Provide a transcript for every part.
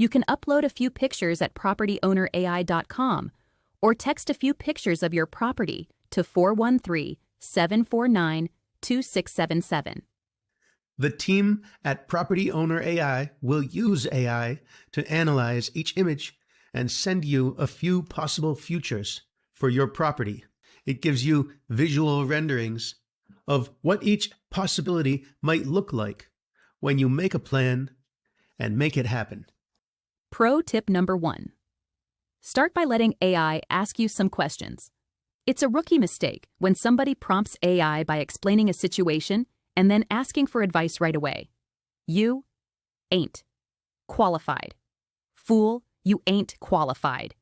You can upload a few pictures at propertyownera.com or text a few pictures of your property to 413-749-2677. The team at Property Owner AI will use AI to analyze each image and send you a few possible futures for your property. It gives you visual renderings of what each possibility might look like when you make a plan and make it happen. Pro tip number 1. Start by letting AI ask you some questions. It's a rookie mistake when somebody prompts AI by explaining a situation and then asking for advice right away. You ain't qualified. Fool, you ain't qualified.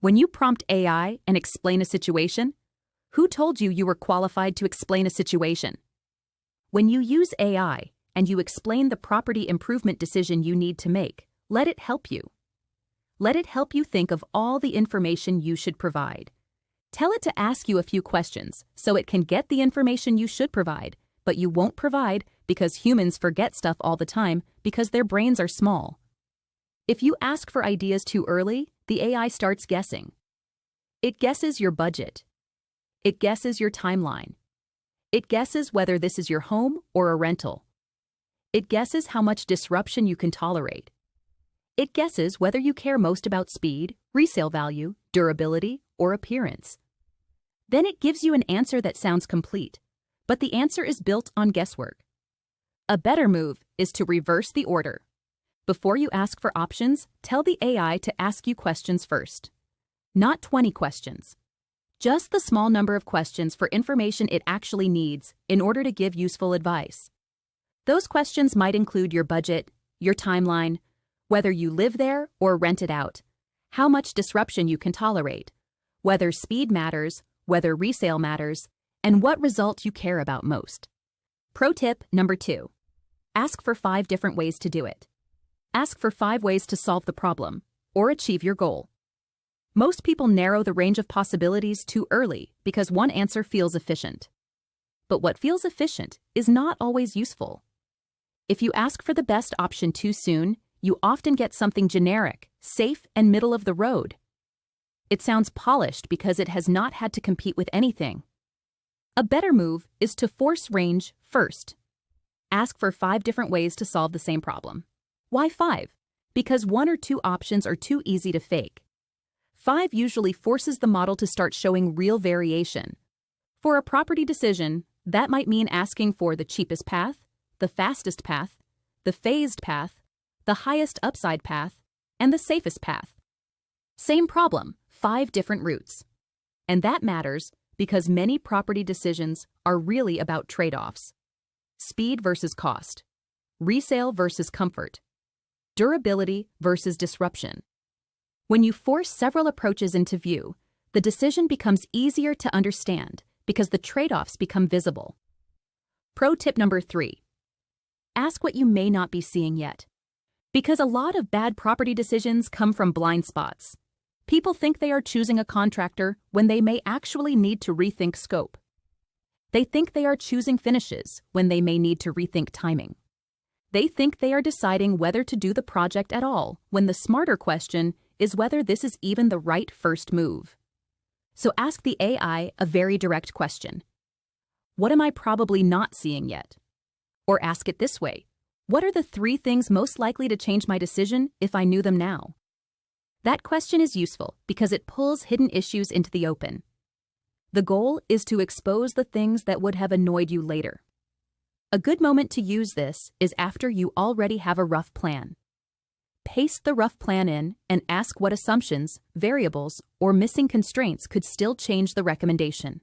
When you prompt AI and explain a situation, who told you you were qualified to explain a situation? When you use AI and you explain the property improvement decision you need to make, let it help you. Let it help you think of all the information you should provide. Tell it to ask you a few questions so it can get the information you should provide, but you won't provide because humans forget stuff all the time because their brains are small. If you ask for ideas too early, the AI starts guessing. It guesses your budget. It guesses your timeline. It guesses whether this is your home or a rental. It guesses how much disruption you can tolerate. It guesses whether you care most about speed, resale value, durability, or appearance. Then it gives you an answer that sounds complete, but the answer is built on guesswork. A better move is to reverse the order. Before you ask for options, tell the AI to ask you questions first. Not 20 questions. Just the small number of questions for information it actually needs in order to give useful advice. Those questions might include your budget, your timeline, whether you live there or rent it out, how much disruption you can tolerate, whether speed matters, whether resale matters, and what result you care about most. Pro tip number 2. Ask for 5 different ways to do it. Ask for 5 ways to solve the problem or achieve your goal. Most people narrow the range of possibilities too early because one answer feels efficient. But what feels efficient is not always useful. If you ask for the best option too soon, you often get something generic, safe, and middle of the road. It sounds polished because it has not had to compete with anything. A better move is to force range first. Ask for 5 different ways to solve the same problem. Why 5? Because 1 or 2 options are too easy to fake. 5 usually forces the model to start showing real variation. For a property decision, that might mean asking for the cheapest path, the fastest path, the phased path, the highest upside path, and the safest path. Same problem, 5 different routes. And that matters because many property decisions are really about trade-offs. Speed versus cost, resale versus comfort, durability versus disruption. When you force several approaches into view, the decision becomes easier to understand because the trade-offs become visible. Pro tip number 3. Ask what you may not be seeing yet. Because a lot of bad property decisions come from blind spots. People think they are choosing a contractor when they may actually need to rethink scope. They think they are choosing finishes when they may need to rethink timing. They think they are deciding whether to do the project at all when the smarter question is whether this is even the right first move. So ask the AI a very direct question. What am I probably not seeing yet? Or ask it this way. What are the 3 things most likely to change my decision if I knew them now? That question is useful because it pulls hidden issues into the open. The goal is to expose the things that would have annoyed you later. A good moment to use this is after you already have a rough plan. Paste the rough plan in and ask what assumptions, variables, or missing constraints could still change the recommendation.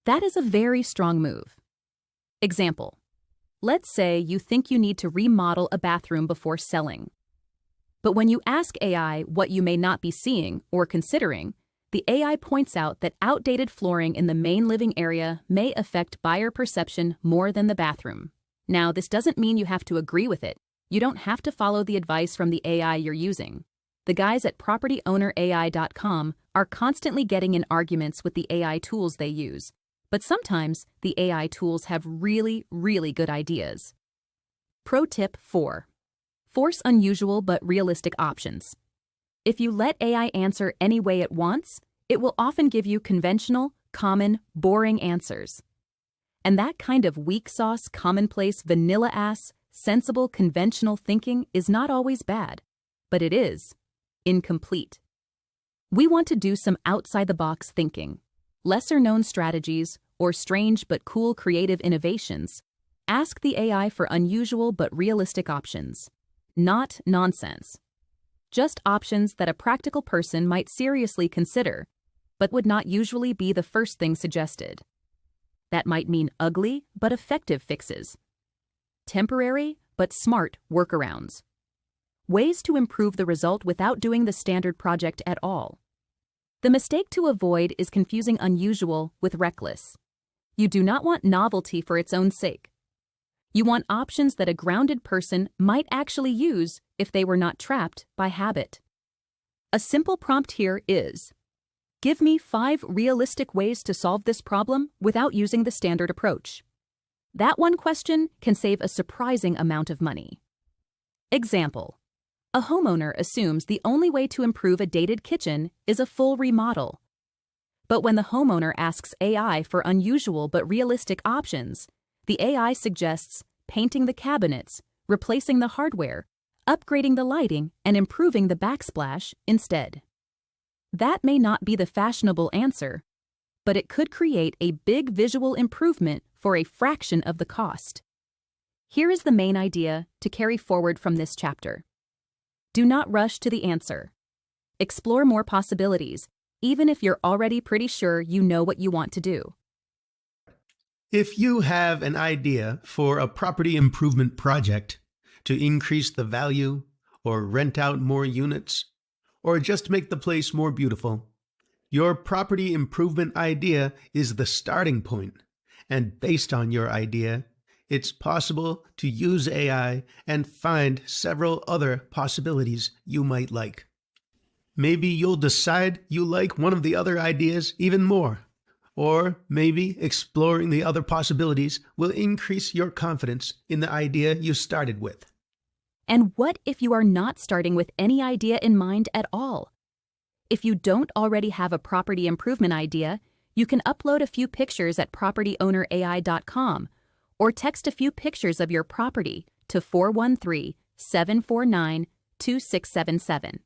That is a very strong move. Example. Let's say you think you need to remodel a bathroom before selling. But when you ask AI what you may not be seeing or considering, the AI points out that outdated flooring in the main living area may affect buyer perception more than the bathroom. Now, this doesn't mean you have to agree with it. You don't have to follow the advice from the AI you're using. The guys at propertyownera.com are constantly getting in arguments with the AI tools they use, but sometimes the AI tools have really, really good ideas. Pro tip 4. Force unusual but realistic options. If you let AI answer any way it wants, it will often give you conventional, common, boring answers. And that kind of weak sauce, commonplace, vanilla-ass, sensible, conventional thinking is not always bad, but it is incomplete. We want to do some outside-the-box thinking, lesser-known strategies, or strange but cool creative innovations. Ask the AI for unusual but realistic options. Not nonsense. Just options that a practical person might seriously consider, but would not usually be the first thing suggested. That might mean ugly but effective fixes. Temporary but smart workarounds. Ways to improve the result without doing the standard project at all. The mistake to avoid is confusing unusual with reckless. You do not want novelty for its own sake. You want options that a grounded person might actually use if they were not trapped by habit. A simple prompt here is, give me 5 realistic ways to solve this problem without using the standard approach. That one question can save a surprising amount of money. Example: a homeowner assumes the only way to improve a dated kitchen is a full remodel. But when the homeowner asks AI for unusual but realistic options, the AI suggests painting the cabinets, replacing the hardware, upgrading the lighting, and improving the backsplash instead. That may not be the fashionable answer, but it could create a big visual improvement for a fraction of the cost. Here is the main idea to carry forward from this chapter. Do not rush to the answer. Explore more possibilities, even if you're already pretty sure you know what you want to do. If you have an idea for a property improvement project to increase the value or rent out more units or just make the place more beautiful, your property improvement idea is the starting point. And based on your idea, it's possible to use AI and find several other possibilities you might like. Maybe you'll decide you like one of the other ideas even more. Or maybe exploring the other possibilities will increase your confidence in the idea you started with. And what if you are not starting with any idea in mind at all? If you don't already have a property improvement idea, you can upload a few pictures at propertyownerai.com or text a few pictures of your property to 413-749-2677.